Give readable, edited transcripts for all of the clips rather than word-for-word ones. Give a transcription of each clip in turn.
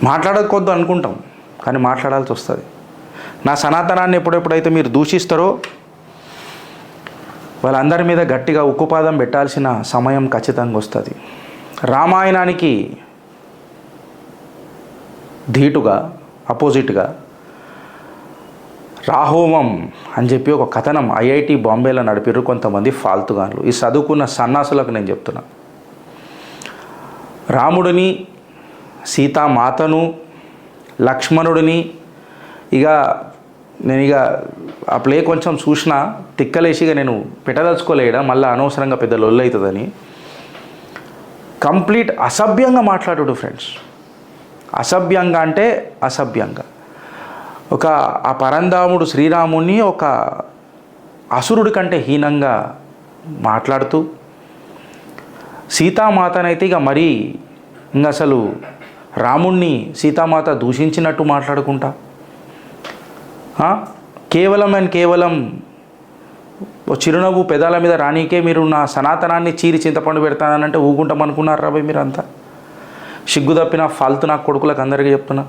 మాట్లాడకొద్దు అనుకుంటాం, కానీ మాట్లాడాల్సి వస్తుంది. నా సనాతనాన్ని ఎప్పుడెప్పుడైతే మీరు దూషిస్తారో వాళ్ళందరి మీద గట్టిగా ఉక్కుపాదం పెట్టాల్సిన సమయం ఖచ్చితంగా వస్తుంది. రామాయణానికి ధీటుగా అపోజిట్గా రాహోమం అని చెప్పి ఒక కథనం ఐఐటి బాంబేలో నడిపిర్రు కొంతమంది ఫాల్తుగాన్లు. ఈ చదువుకున్న సన్నాసులకు నేను చెప్తున్నా, రాముడిని, సీతామాతను, లక్ష్మణుడిని నేను ఆ ప్లే కొంచెం చూసినా తిక్కలేసిగా నేను పెట్టదలుచుకోలేడా, మళ్ళీ అనవసరంగా పెద్ద లొల్లు అవుతుందని కంప్లీట్ అసభ్యంగా మాట్లాడు ఫ్రెండ్స్. అసభ్యంగా అంటే అసభ్యంగా ఆ పరంధాముడు శ్రీరాముడిని ఒక అసురుడి కంటే హీనంగా మాట్లాడుతూ, సీతామాతనైతే మరీ అసలు రాముణ్ణి సీతామాత దూషించినట్టు మాట్లాడుకుంటా, కేవలం చిరునవ్వు పెదాల మీద రానీకే మీరు నా సనాతనాన్ని చీరి చింతపండు పెడతానంటే ఊగుంటాం అనుకున్నారా రాబోయ్? మీరు అంతా సిగ్గు తప్పిన ఫాల్తు నా కొడుకులకు అందరికీ చెప్తున్నా.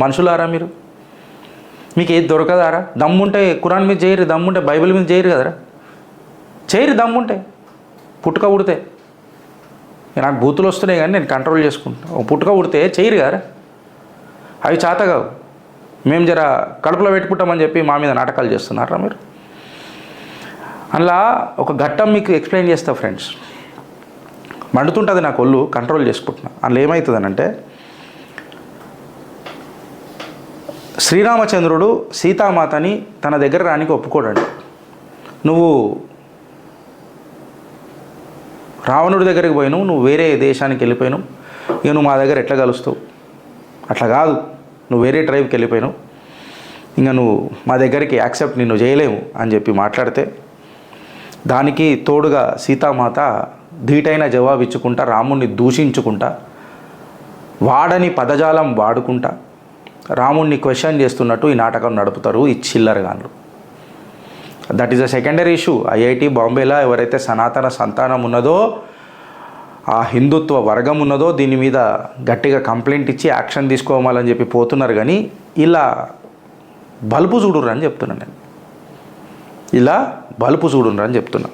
మనుషులారా మీరు? మీకు ఏది దొరకదారా? దమ్ముంటే ఖురాన్ మీద చేయరు, దమ్ముంటే బైబిల్ మీద చేయరు కదరా, చేయరు దమ్ముంటే. పుట్టుక పుడితే నాకు బూతులు వస్తున్నాయి కానీ నేను కంట్రోల్ చేసుకుంటాను. పుట్టుక పుడితే చేయరు కదరా, అవి చేతగావు. మేము జర కడుపులో పెట్టుకుంటామని చెప్పి మా మీద నాటకాలు చేస్తున్నారా మీరు? అలా ఒక ఘట్టం మీకు ఎక్స్ప్లెయిన్ చేస్తా ఫ్రెండ్స్. మండుతుంటుంది నాకు ఒళ్ళు, కంట్రోల్ చేసుకుంటున్నా. అందులో ఏమవుతుందనంటే, శ్రీరామచంద్రుడు సీతామాతని తన దగ్గర రానికి ఒప్పుకోడండి. నువ్వు రావణుడి దగ్గరికి పోయినావు, నువ్వు వేరే దేశానికి వెళ్ళిపోయినావు, ఇక నువ్వు మా దగ్గర ఎట్లా కలుస్తావు? అట్లా కాదు, నువ్వు వేరే ట్రైబ్కి వెళ్ళిపోయినావు, ఇంకా నువ్వు మా దగ్గరికి యాక్సెప్ట్ నిన్ను చేయలేము అని చెప్పి మాట్లాడితే, దానికి తోడుగా సీతామాత ధీటైన జవాబు ఇచ్చుకుంటా, రాముణ్ణి దూషించుకుంటా, వాడని పదజాలం వాడుకుంటా రాముణ్ణి క్వశ్చన్ చేస్తున్నట్టు ఈ నాటకం నడుపుతారు ఈ చిల్లరగాన్లు. That is a secondary issue. IIT బాంబేలో ఎవరైతే సనాతన సంతానం ఉన్నదో, ఆ హిందుత్వ వర్గం ఉన్నదో, దీని మీద గట్టిగా కంప్లైంట్ ఇచ్చి యాక్షన్ తీసుకోవాలని చెప్పి పోతున్నారు. కానీ ఇలా బలుపు చూడుర్రు అని చెప్తున్నాను నేను, ఇలా బలుపు చూడుర్రు అని చెప్తున్నా.